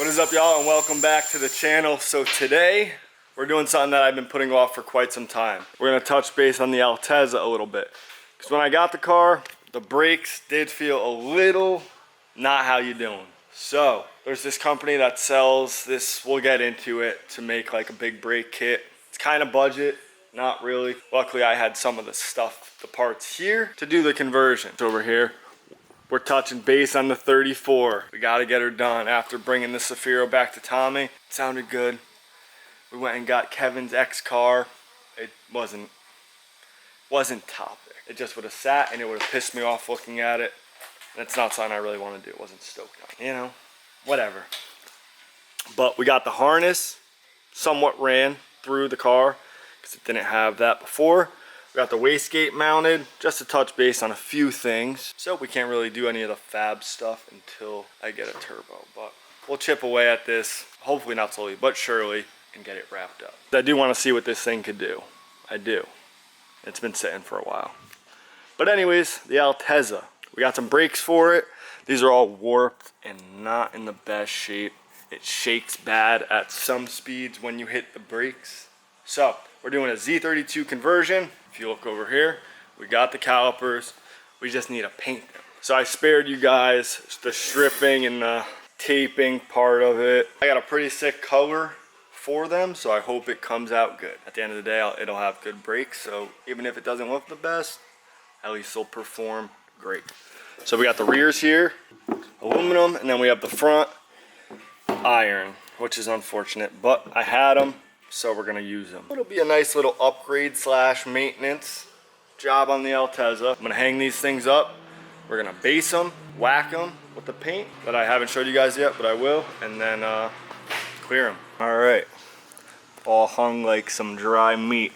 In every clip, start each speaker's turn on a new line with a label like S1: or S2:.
S1: What is up, y'all, and welcome back to the channel. So today we're doing something that I've been putting off for quite some time. We're gonna touch base on the Altezza a little bit, because when I got the car, the brakes did feel a little not how you doing. So there's this company that sells this, we'll get into it, to make like a big brake kit. It's kind of budget, not really. Luckily I had some of the stuff, the parts here to do the conversion. It's over here. We're touching base on the 34. We gotta get her done after bringing the Safiro back to Tommy. It sounded good. We went and got Kevin's X car. It wasn't top there. It just would have sat and it would have pissed me off looking at it. And it's not something I really want to do. It wasn't stoked on. You know, whatever. But we got the harness somewhat ran through the car because it didn't have that before. We got the wastegate mounted, just to touch base on a few things. So we can't really do any of the fab stuff until I get a turbo. But we'll chip away at this, hopefully not slowly, but surely, and get it wrapped up. I do want to see what this thing could do. I do. It's been sitting for a while. But anyways, the Altezza. We got some brakes for it. These are all warped and not in the best shape. It shakes bad at some speeds when you hit the brakes. So we're doing a Z32 conversion. If you look over here, we got the calipers. We just need to paint them. So I spared you guys the stripping and the taping part of it. I got a pretty sick color for them, so I hope it comes out good. At the end of the day, it'll have good brakes, so even if it doesn't look the best, at least it'll perform great. So we got the rears here, aluminum, and then we have the front iron, which is unfortunate, but I had them. So we're gonna use them. It'll be a nice little upgrade slash maintenance job on the Altezza. I'm gonna hang these things up. We're gonna base them, whack them with the paint that I haven't showed you guys yet, but I will, and then clear them. All right, all hung like some dry meat.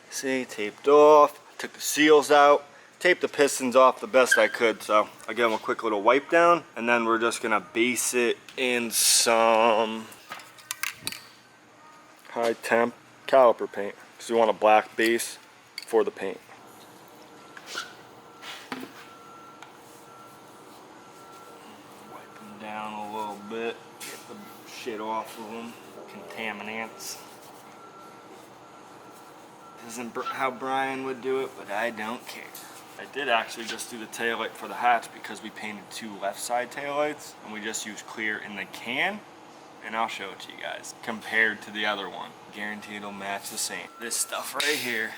S1: See, taped off, took the seals out, taped the pistons off the best I could. So I give them a quick little wipe down, and then we're just gonna base it in some high temp caliper paint, because we want a black base for the paint. Wipe them down a little bit, get the shit off of them, contaminants. Isn't how Brian would do it, but I don't care. I did actually just do the taillight for the hatch because we painted two left side taillights and we just used clear in the can. And I'll show it to you guys compared to the other one. Guaranteed it'll match the same. This stuff right here,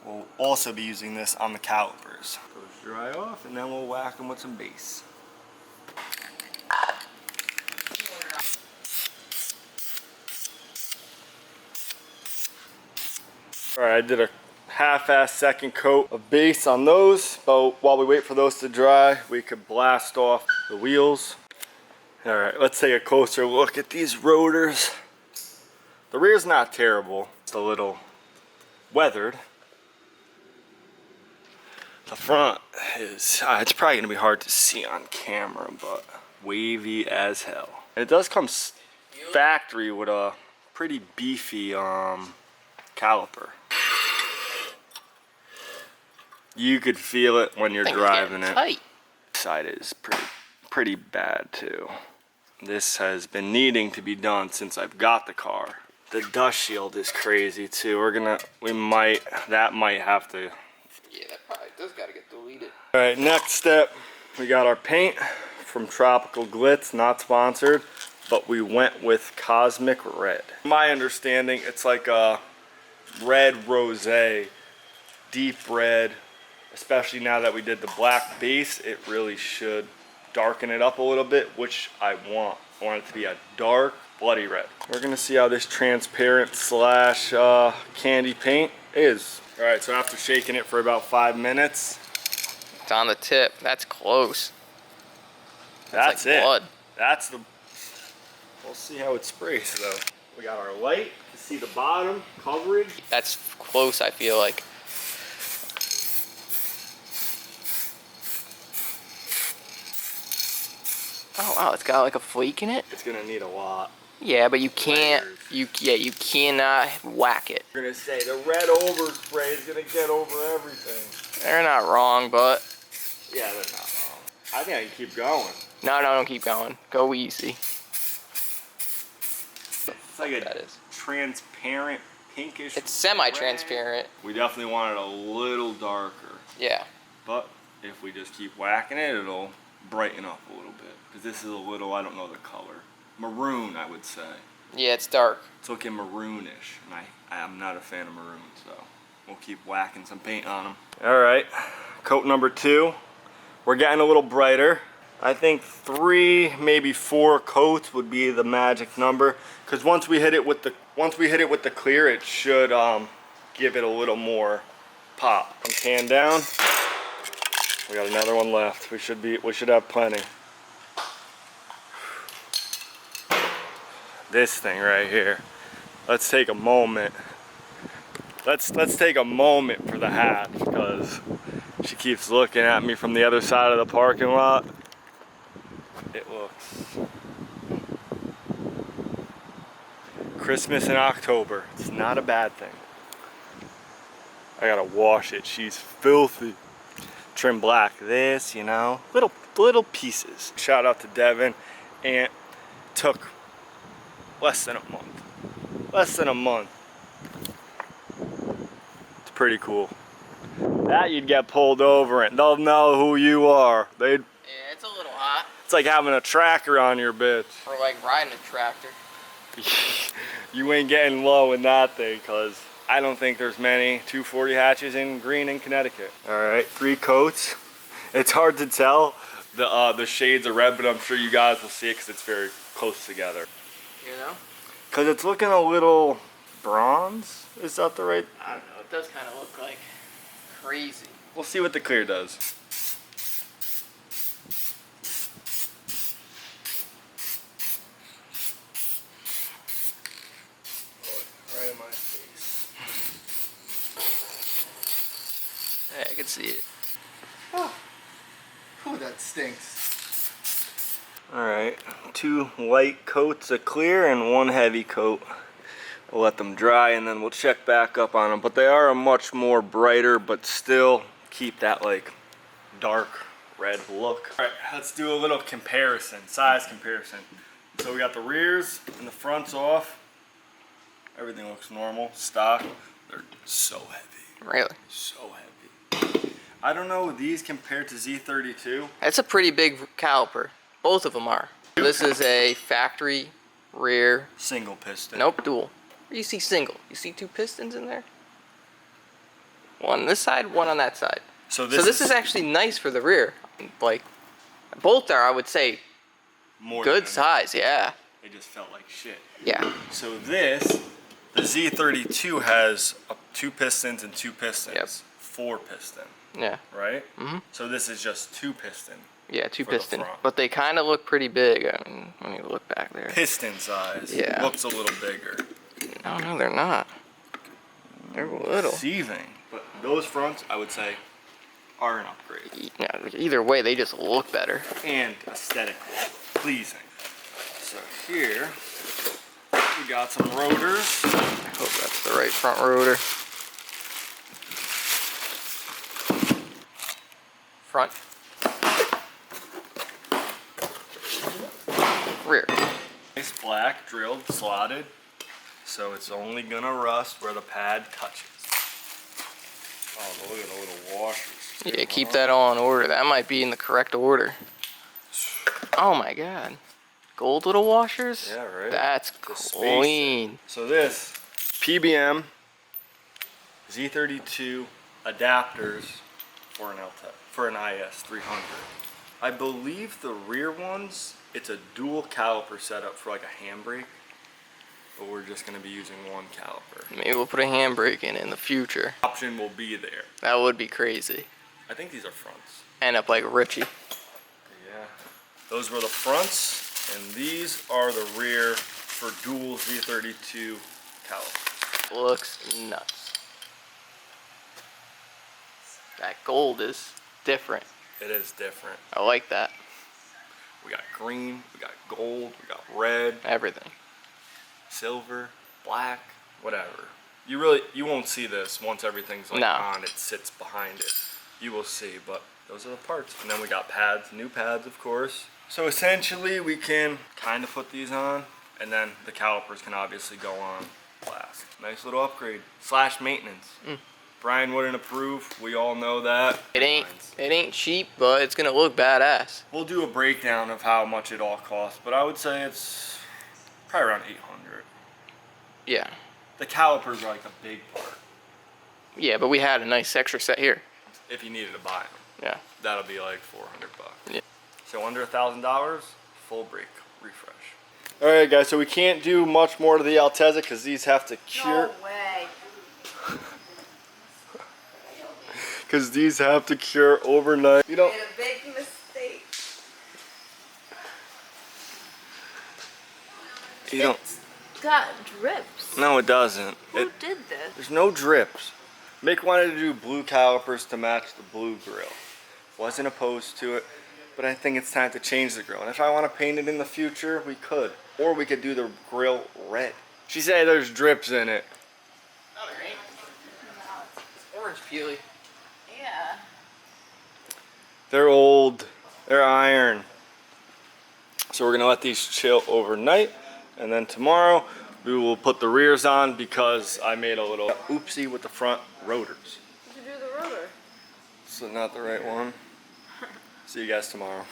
S1: we'll also be using this on the calipers. Those dry off and then we'll whack them with some base. Alright, I did a half-ass second coat of base on those, but while we wait for those to dry, we could blast off the wheels. All right, let's take a closer look at these rotors. The rear's not terrible. It's a little weathered. The front is, it's probably gonna be hard to see on camera, but wavy as hell. And it does come factory with a pretty beefy caliper. You could feel it when you're driving it. Tight. Side is pretty bad too. This has been needing to be done since I've got the car. The dust shield is crazy too. That might have to.
S2: Yeah, that probably does gotta get deleted.
S1: All right, next step, we got our paint from Tropical Glitz, not sponsored, but we went with Cosmic Red. My understanding, it's like a red rosé, deep red, especially now that we did the black base, it really should darken it up a little bit, which I want. I want it to be a dark, bloody red. We're gonna see how this transparent slash candy paint is. All right, so after shaking it for about 5 minutes.
S2: It's on the tip. That's close.
S1: That's
S2: like
S1: it.
S2: Blood.
S1: That's the, we'll see how it sprays though. We got our light to see the bottom coverage.
S2: That's close, I feel like. Oh wow, it's got like a flake in it.
S1: It's gonna need a lot.
S2: Yeah, but you can't. You cannot whack it.
S1: You're gonna say the red overspray is gonna get over everything.
S2: They're not wrong, but
S1: yeah, they're not wrong. I think I can keep going.
S2: No, don't keep going. Go easy.
S1: It's like
S2: that
S1: a
S2: is.
S1: transparent, pinkish.
S2: It's semi-transparent.
S1: red. We definitely want it a little darker.
S2: Yeah.
S1: But if we just keep whacking it, it'll brighten up a little bit. Because this is a little, I don't know the color. Maroon, I would say.
S2: Yeah, it's dark.
S1: It's looking maroonish, and I'm not a fan of maroon, so we'll keep whacking some paint on them. All right, coat number 2. We're getting a little brighter. I think 3, maybe 4 coats would be the magic number, because once we hit it with the clear, it should give it a little more pop. One can down. We got another one left. We should have plenty. This thing right here. Let's take a moment. Let's take a moment for the hatch, because she keeps looking at me from the other side of the parking lot. It looks Christmas in October. It's not a bad thing. I gotta wash it. She's filthy. Trim black this, you know, little pieces. Shout out to Devin, and took less than a month. Less than a month. It's pretty cool. That you'd get pulled over and they'll know who you are.
S2: Yeah, it's a little hot.
S1: It's like having a tracker on your bitch.
S2: Or like riding a tractor.
S1: You ain't getting low in that thing, cause I don't think there's many 240 hatches in green in Connecticut. All right, 3 coats. It's hard to tell the shades of red, but I'm sure you guys will see it because it's very close together.
S2: You know?
S1: Because it's looking a little bronze. Is that the right?
S2: I don't know. It does kind of look like crazy.
S1: We'll see what the clear does. Right in my face.
S2: Yeah, I can see it.
S1: Oh, that stinks. Alright, 2 light coats of clear and 1 heavy coat. We'll let them dry and then we'll check back up on them. But they are a much more brighter, but still keep that like dark red look. Alright, let's do a little comparison, size comparison. So we got the rears and the fronts off. Everything looks normal, stock. They're so heavy.
S2: Really?
S1: So heavy. I don't know these compared to Z32.
S2: That's a pretty big caliper. Both of them are. This is a factory rear.
S1: Single piston.
S2: Nope, dual. You see single. You see 2 pistons in there? One on this side, one on that side.
S1: So this
S2: is actually nice for the rear. Like, both are, I would say,
S1: more
S2: good
S1: than
S2: size, yeah.
S1: They just felt like shit.
S2: Yeah.
S1: So this, the Z32 has 2 pistons and 2 pistons.
S2: Yep.
S1: 4 piston.
S2: Yeah.
S1: Right?
S2: Mm-hmm.
S1: So this is just 2 piston.
S2: Yeah, 2
S1: for the
S2: piston.
S1: front.
S2: But they kind of look pretty big when you look back there.
S1: Piston size.
S2: Yeah.
S1: Looks a little bigger.
S2: No, they're not. They're little.
S1: Deceiving. But those fronts, I would say, are an upgrade.
S2: Either way, they just look better.
S1: And aesthetically pleasing. So here, we got some rotors.
S2: I hope that's the right front rotor. Front. Rear.
S1: Nice black, drilled, slotted. So it's only gonna rust where the pad touches. Oh, look at the little washers.
S2: Yeah, keep that all in order. That might be in the correct order. Oh my god. Gold little washers?
S1: Yeah, right.
S2: That's
S1: Just
S2: clean.
S1: So this, PBM, Z32 adapters for an IS 300. I believe the rear ones, it's a dual caliper setup for like a handbrake. But we're just going to be using 1 caliper.
S2: Maybe we'll put a handbrake in the future.
S1: Option will be there.
S2: That would be crazy.
S1: I think these are fronts.
S2: End up like Richie.
S1: Yeah. Those were the fronts, and these are the rear for dual Z32 calipers.
S2: Looks nuts. That gold is different.
S1: It is different.
S2: I like that.
S1: We got green, we got gold, we got red,
S2: Everything.
S1: silver, black, whatever. You won't see this once everything's like
S2: No.
S1: on, it sits behind it. You will see, but those are the parts. And then we got pads, new pads of course, So essentially we can kind of put these on, and then the calipers can obviously go on last. Nice little upgrade slash maintenance. Brian wouldn't approve, we all know that.
S2: It ain't cheap, but it's gonna look badass.
S1: We'll do a breakdown of how much it all costs, but I would say it's probably around 800.
S2: Yeah.
S1: The calipers are like the big part.
S2: Yeah, but we had a nice extra set here.
S1: If you needed to buy them.
S2: Yeah.
S1: That'll be like 400 bucks.
S2: Yeah.
S1: So under $1,000, full brake refresh. All right, guys. So we can't do much more to the Altezza because these have to cure.
S3: No way.
S1: Because these have to cure overnight. You know.
S3: Made a big mistake.
S1: You don't.
S3: It's got drips.
S1: No, it doesn't.
S3: Who did this?
S1: There's no drips. Mick wanted to do blue calipers to match the blue grill. Wasn't opposed to it, but I think it's time to change the grill. And if I want to paint it in the future, we could. Or we could do the grill red. She said there's drips in it.
S2: No, there ain't. It's orange peely.
S3: Yeah.
S1: They're old. They're iron. So we're going to let these chill overnight. And then tomorrow we will put the rears on because I made a little oopsie with the front rotors.
S3: Did you do the rotor?
S1: So not the right one. See you guys tomorrow.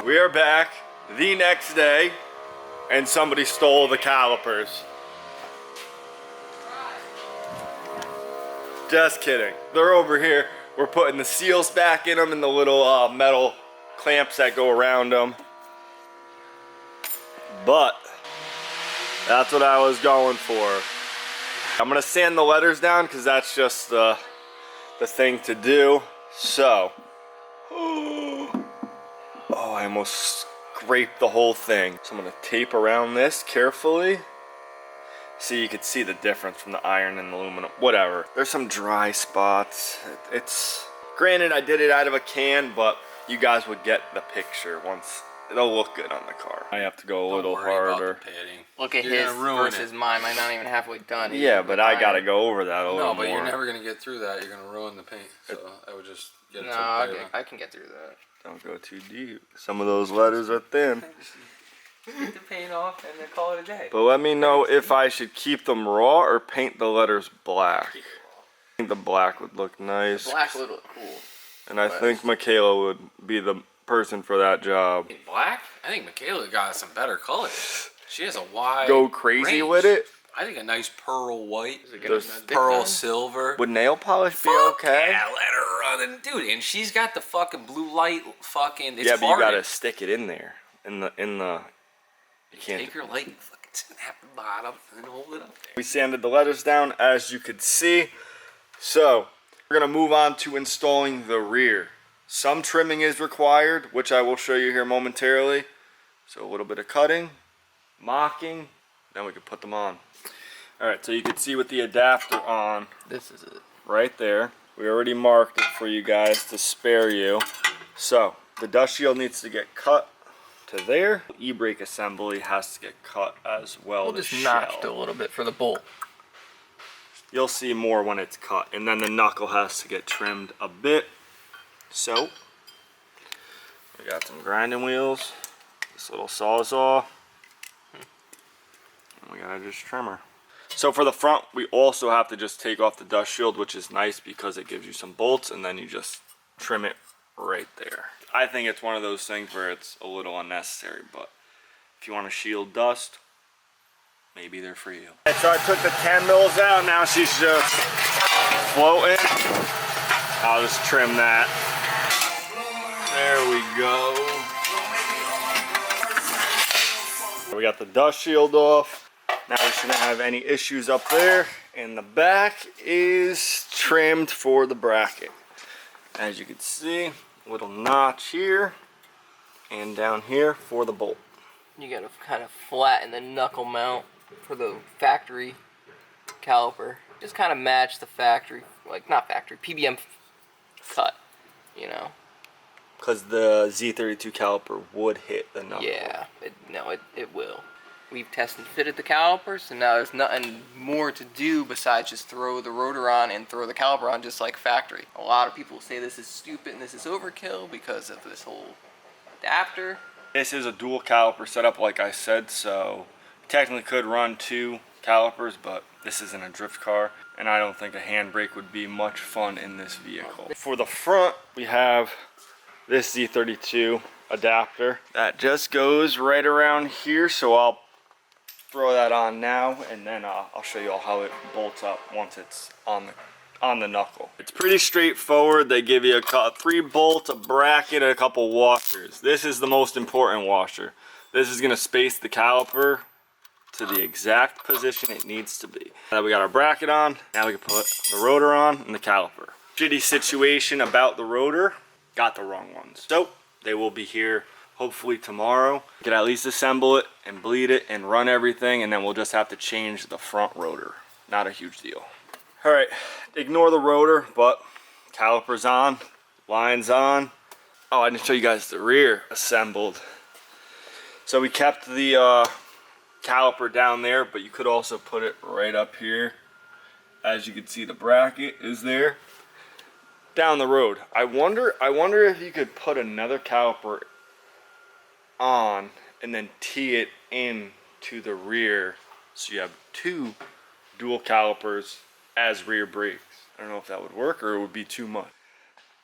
S1: We are back the next day and somebody stole the calipers. Just kidding. They're over here. We're putting the seals back in them and the little metal clamps that go around them. But that's what I was going for. I'm gonna sand the letters down because that's just the thing to do. So, oh, I almost scraped the whole thing. So I'm gonna tape around this carefully. So you can see the difference from the iron and the aluminum, whatever. There's some dry spots. It's, granted I did it out of a can, but you guys would get the picture once. It'll look good on the car. I have to go a little harder.
S2: Look at
S4: You're
S2: his
S4: gonna ruin
S2: versus mine. Mine's not even halfway done.
S1: Yeah, but I gotta go over that a little
S4: No,
S1: more.
S4: but you're never gonna get through that. You're gonna ruin the paint. So I would just get it
S2: No,
S4: to play
S2: I can get through that.
S1: Don't go too deep. Some of those letters are thin.
S2: Get the paint off and then call it a day.
S1: But let me know if I should keep them raw or paint the letters black. I think the black would look nice.
S2: Black would look cool.
S1: And I think Michaela would be the person for that job.
S4: In black? I think Michaela got some better colors. She has a wide
S1: Go crazy
S4: range.
S1: with it.
S4: I think a nice pearl white,
S1: There's
S4: pearl silver.
S1: Would nail polish be
S4: Fuck
S1: okay?
S4: yeah, let her run, dude. And she's got the fucking blue light. Fucking, it's
S1: Yeah, but you
S4: hard.
S1: gotta stick it in there. In the. You can't.
S4: Take her light and fucking snap the bottom and hold it up there.
S1: We sanded the letters down, as you could see. So we're gonna move on to installing the rear. Some trimming is required, which I will show you here momentarily. So a little bit of cutting, mocking, then we can put them on. All right, so you can see with the adapter on
S2: This is it.
S1: right there. We already marked it for you guys to spare you. So the dust shield needs to get cut to there. E-brake assembly has to get cut as well.
S2: We'll just notch it a little bit for the bolt.
S1: You'll see more when it's cut. And then the knuckle has to get trimmed a bit. So, we got some grinding wheels, this little sawzall, and we got a just trimmer. So for the front, we also have to just take off the dust shield, which is nice because it gives you some bolts, and then you just trim it right there. I think it's one of those things where it's a little unnecessary, but if you want to shield dust, maybe they're for you. Okay, so I took the 10 mils out, now she's just floating. I'll just trim that. There we go. We got the dust shield off. Now we shouldn't have any issues up there. And the back is trimmed for the bracket. As you can see, little notch here and down here for the bolt.
S2: You gotta kind of flatten the knuckle mount for the factory caliper. Just kind of match the factory, like not factory, PBM cut, you know.
S1: Because the Z32 caliper would hit the knuckle.
S2: Yeah, it will. We've tested and fitted the calipers, and now there's nothing more to do besides just throw the rotor on and throw the caliper on just like factory. A lot of people say this is stupid and this is overkill because of this whole adapter.
S1: This is a dual caliper setup, like I said, so you technically could run 2 calipers, but this isn't a drift car, and I don't think a handbrake would be much fun in this vehicle. For the front, we have this Z32 adapter that just goes right around here, so I'll throw that on now, and then I'll show you all how it bolts up once it's on the knuckle. It's pretty straightforward. They give you 3 bolts, a bracket, and a couple washers. This is the most important washer. This is gonna space the caliper to the exact position it needs to be. Now we got our bracket on, now we can put the rotor on and the caliper. Shitty situation about the rotor, got the wrong ones. So they will be here hopefully tomorrow. We can at least assemble it and bleed it and run everything, and then we'll just have to change the front rotor. Not a huge deal. All right, ignore the rotor, but caliper's on, line's on. Oh, I didn't show you guys the rear assembled. So we kept the caliper down there, but you could also put it right up here. As you can see, the bracket is there. Down the road, I wonder if you could put another caliper on and then tee it in to the rear, so you have 2 dual calipers as rear brakes. I don't know if that would work or it would be too much.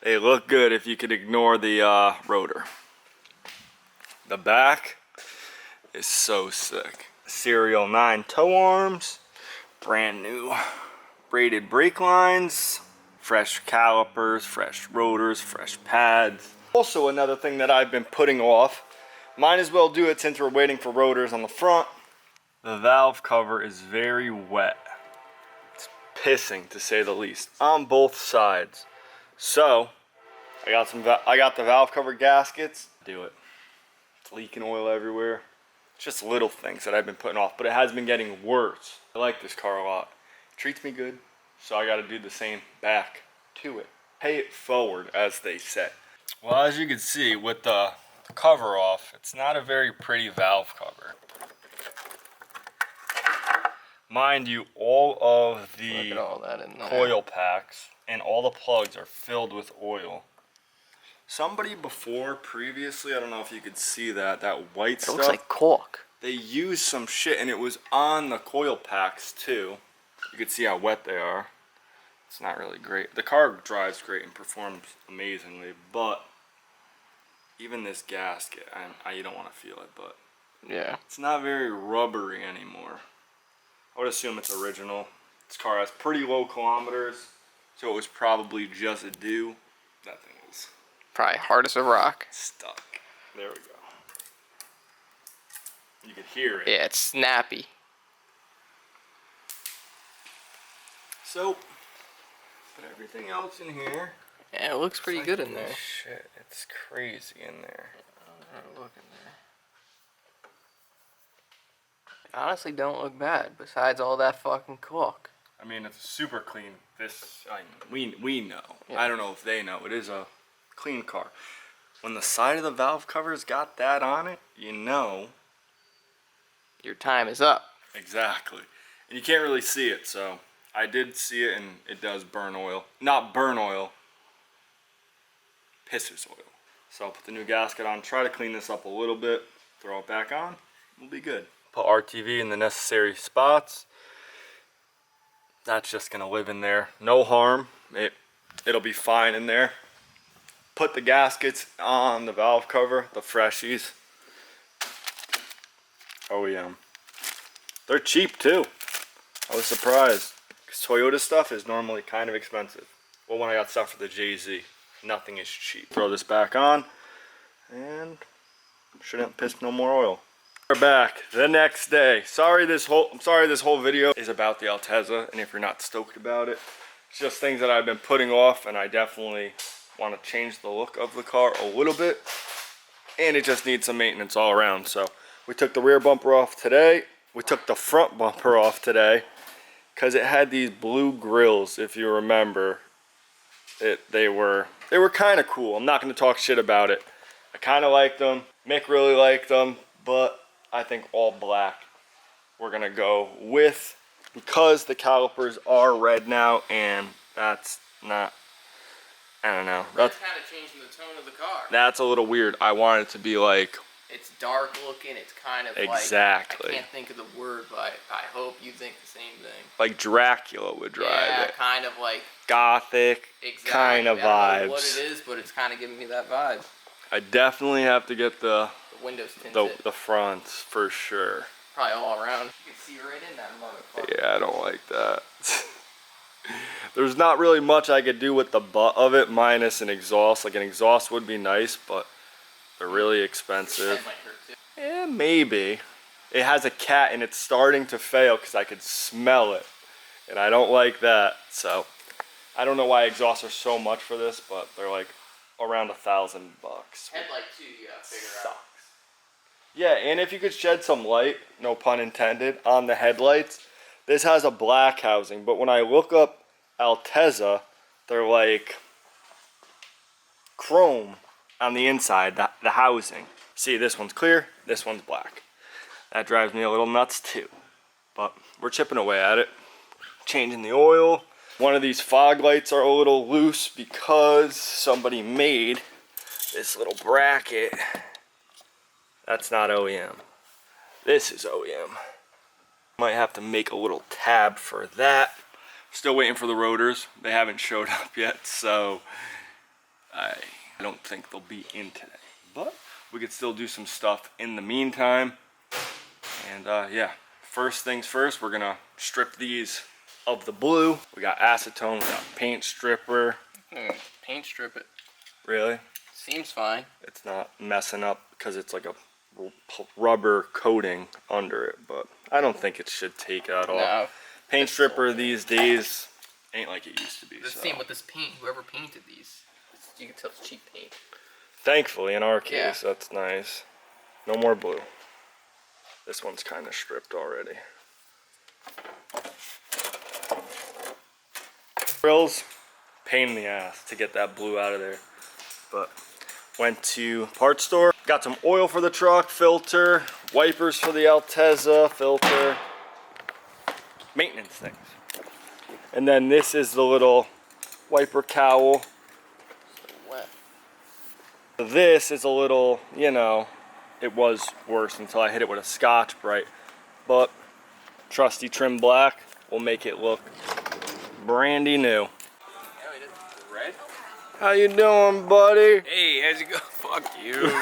S1: They look good if you could ignore the rotor. The back is so sick. Serial 9 tow arms, brand new braided brake lines, fresh calipers, fresh rotors, fresh pads. Also, another thing that I've been putting off, might as well do it since we're waiting for rotors on the front. The valve cover is very wet. It's pissing, to say the least, on both sides. So I got the valve cover gaskets. Do it. It's leaking oil everywhere. It's just little things that I've been putting off, but it has been getting worse. I like this car a lot. It treats me good, so I got to do the same back to it. Pay it forward, as they say. Well, as you can see, with the cover off, it's not a very pretty valve cover. Mind you, all of the
S2: Look at all that in there.
S1: coil packs and all the plugs are filled with oil. Somebody previously, I don't know if you could see that white stuff.
S2: It looks like caulk.
S1: They used some shit, and it was on the coil packs too. You can see how wet they are. It's not really great. The car drives great and performs amazingly, but even this gasket, you don't want to feel it, but
S2: Yeah.
S1: it's not very rubbery anymore. I would assume it's original. This car has pretty low kilometers, so it was probably just due. That thing is
S2: Probably hard as a rock.
S1: stuck. There we go. You can hear it.
S2: Yeah, it's snappy.
S1: So, put everything else in here.
S2: Yeah, it looks pretty good in there.
S1: Shit, it's crazy in there.
S2: Look in there. Honestly, don't look bad. Besides all that fucking caulk.
S1: I mean, it's super clean. We know.
S2: Yeah.
S1: I don't know if they know. It is a clean car. When the side of the valve cover's got that on it, you know.
S2: Your time is up.
S1: Exactly. And you can't really see it, so I did see it, and it does burn oil. Not burn oil. Pisses oil. So I'll put the new gasket on, try to clean this up a little bit, throw it back on, we'll be good. Put RTV in the necessary spots. That's just gonna live in there. No harm. It'll be fine in there. Put the gaskets on the valve cover, the freshies. OEM. They're cheap too. I was surprised. Because Toyota stuff is normally kind of expensive. Well, when I got stuff for the JZ, nothing is cheap. Throw this back on, and shouldn't piss no more oil. We're back the next day. I'm sorry this whole video is about the Altezza, and if you're not stoked about it, it's just things that I've been putting off, and I definitely want to change the look of the car a little bit, and it just needs some maintenance all around. So we took the rear bumper off today. We took the front bumper off today because it had these blue grills, if you remember. They were kind of cool. I'm not going to talk shit about it. I kind of liked them. Mick really liked them, but I think all black we're going to go with because the calipers are red now, and that's not, I don't know.
S2: That's kind of changing the tone of the car.
S1: That's a little weird. I want it to be like
S2: It's dark looking. It's kind of
S1: Exactly.
S2: like, I can't think of the word, but I hope you think the same thing.
S1: Like Dracula would drive
S2: Yeah,
S1: it.
S2: kind of like
S1: Gothic
S2: exactly.
S1: kind of
S2: I don't know
S1: vibes.
S2: what it is, but it's kind of giving me that vibe.
S1: I definitely have to get the
S2: Windows tinted.
S1: the fronts for sure.
S2: Probably all around. You can see right in that motherfucker.
S1: Yeah, I don't like that. There's not really much I could do with the butt of it minus an exhaust. Like an exhaust would be nice, but they're really expensive.
S2: That might hurt too.
S1: Yeah, maybe. It has a cat and it's starting to fail because I could smell it. And I don't like that. So I don't know why exhausts are so much for this, but they're like around $1,000.
S2: Headlight too, you gotta figure out.
S1: Yeah, and if you could shed some light, no pun intended, on the headlights. This has a black housing, but when I look up Altezza, they're like chrome on the inside, the housing. See, this one's clear, this one's black. That drives me a little nuts too. But we're chipping away at it. Changing the oil. One of these fog lights are a little loose because somebody made this little bracket. That's not OEM. This is OEM. Might have to make a little tab for that. Still waiting for the rotors. They haven't showed up yet, so I don't think they'll be in today. But we could still do some stuff in the meantime. And yeah, first things first, we're gonna strip these of the blue. We got acetone, we got paint stripper.
S2: Paint strip it.
S1: Really?
S2: Seems fine.
S1: It's not messing up because it's like a rubber coating under it, but I don't think it should take at all.
S2: No.
S1: Paint stripper these days ain't like it used to be.
S2: The
S1: So.
S2: same with this paint. Whoever painted these, you can tell it's cheap paint.
S1: Thankfully, in our case, that's nice. No more blue. This one's kind of stripped already. Grills, pain in the ass to get that blue out of there. But went to parts store, got some oil for the truck, filter, wipers for the Altezza, filter, maintenance things. And then this is the little wiper cowl.
S2: Wet.
S1: This is a little, you know, it was worse until I hit it with a Scotch Brite. But trusty trim black will make it look brandy new.
S4: Red?
S1: How you doing, buddy?
S4: Hey, how's it go? Fuck you. You think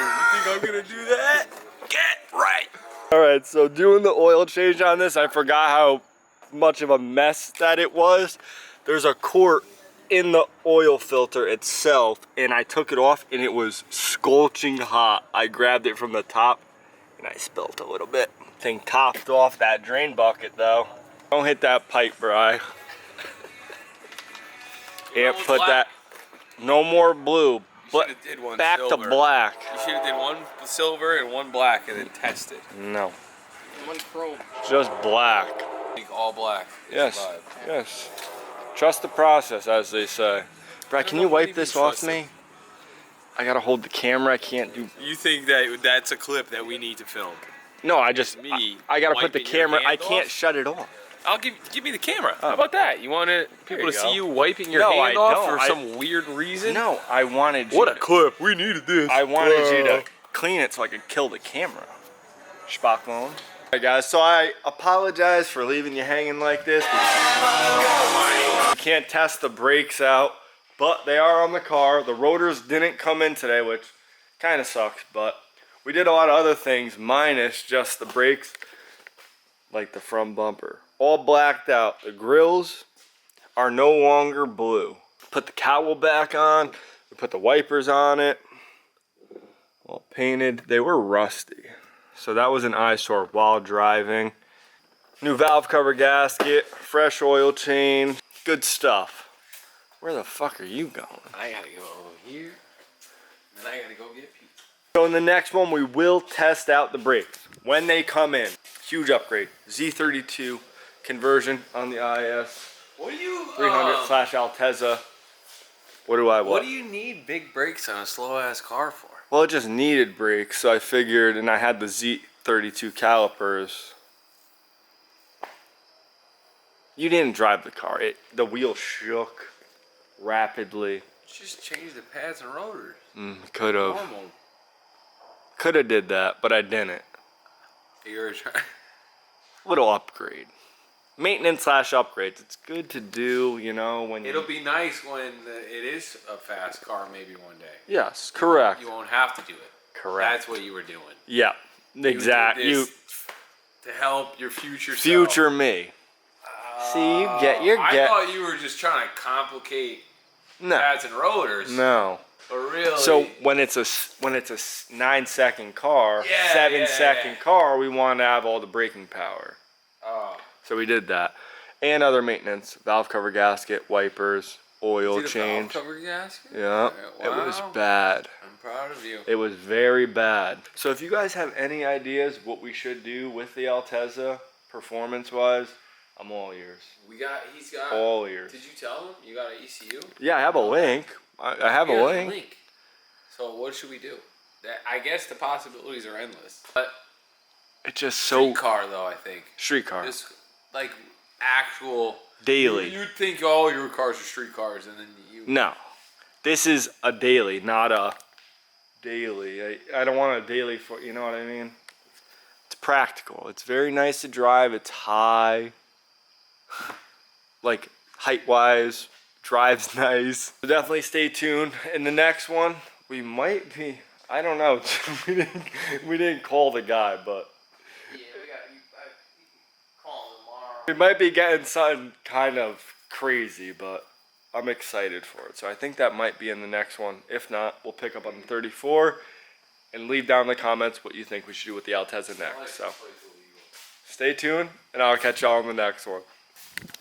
S4: I'm gonna do that? Get right.
S1: Alright, so doing the oil change on this, I forgot how much of a mess that it was. There's a quart in the oil filter itself, and I took it off and it was scorching hot. I grabbed it from the top and I spilt a little bit. Thing topped off that drain bucket though. Don't hit that pipe, Bri. Can't put that. No more blue. But
S4: Did one
S1: back
S4: silver.
S1: to black.
S4: You should have did one silver and one black and then tested.
S1: No,
S2: One chrome.
S1: just black.
S4: Like all black.
S1: Yes,
S4: Survive.
S1: yes. Trust the process, as they say. Brad, can you wipe this off me? I gotta hold the camera. I can't do.
S4: You think that that's a clip that we need to film?
S1: No, I just.
S4: Me
S1: I gotta put the
S4: wiping your
S1: camera. I
S4: hand
S1: can't
S4: off?
S1: shut it off.
S4: I'll give me the camera. How about that? You want people
S1: you
S4: to
S1: go.
S4: see you wiping your
S1: No,
S4: hand
S1: I
S4: off
S1: don't.
S4: for some weird reason?
S1: No, I wanted you.
S4: What a
S1: to-
S4: clip. We needed this.
S1: I wanted you to clean it so I could kill the camera. Spockmon. Alright, guys. So I apologize for leaving you hanging like this. You can't test the brakes out, but they are on the car. The rotors didn't come in today, which kind of sucks, but we did a lot of other things minus just the brakes, like the front bumper. All blacked out. The grills are no longer blue. Put the cowl back on. We put the wipers on it. All painted. They were rusty. So that was an eyesore while driving. New valve cover gasket. Fresh oil change. Good stuff. Where the fuck are you going?
S4: I gotta go over here. And I gotta go get pizza.
S1: So in the next one, we will test out the brakes. When they come in, huge upgrade. Z32 conversion on the IS.
S4: What do you
S1: 300/Altezza. What do I want?
S4: What do you need big brakes on a slow ass car for?
S1: Well, it just needed brakes, so I figured, and I had the Z32 calipers. You didn't drive the car. The wheel shook rapidly.
S4: Just change the pads and rotors.
S1: Could have.
S4: Normal.
S1: Could have did that, but I didn't.
S4: You're trying.
S1: Little upgrade. Maintenance / upgrades. It's good to do, you know, when
S4: It'll be nice when it is a fast car, maybe one day.
S1: Yes, correct.
S4: You won't have to do it.
S1: Correct.
S4: That's what you were doing.
S1: Yeah, exactly.
S4: You did this to help your future self.
S1: Future me. See, you get your
S4: I thought you were just trying to complicate
S1: no,
S4: pads and rotors.
S1: no.
S4: But really.
S1: So when it's a 9-second car,
S4: Yeah,
S1: 7-second car, we want to have all the braking power.
S4: Oh.
S1: So we did that, and other maintenance: valve cover gasket, wipers, oil
S4: See the
S1: change.
S4: valve cover gasket?
S1: Yeah, it was bad.
S4: I'm proud of you.
S1: It was very bad. So if you guys have any ideas what we should do with the Altezza, performance-wise, I'm all ears.
S4: He's got.
S1: All ears.
S4: Did you tell him you got an ECU?
S1: Yeah, I have a link. I have
S4: He
S1: a
S4: has
S1: link.
S4: So what should we do? I guess the possibilities are endless. But
S1: It's just so
S4: street car though, I think.
S1: street car.
S4: Just like actual
S1: Daily.
S4: You'd think all your cars are street cars, and then you.
S1: No, this is a daily, not a daily. I don't want a daily for, you know what I mean? It's practical. It's very nice to drive. It's high, like height-wise. Drives nice. So definitely stay tuned. In the next one, we might be. I don't know. we didn't call the guy, but
S2: Yeah, we got you. Call him tomorrow.
S1: we might be getting something kind of crazy, but I'm excited for it. So I think that might be in the next one. If not, we'll pick up on the 34 and leave down in the comments what you think we should do with the Altezza next. So stay tuned, and I'll catch y'all on the next one.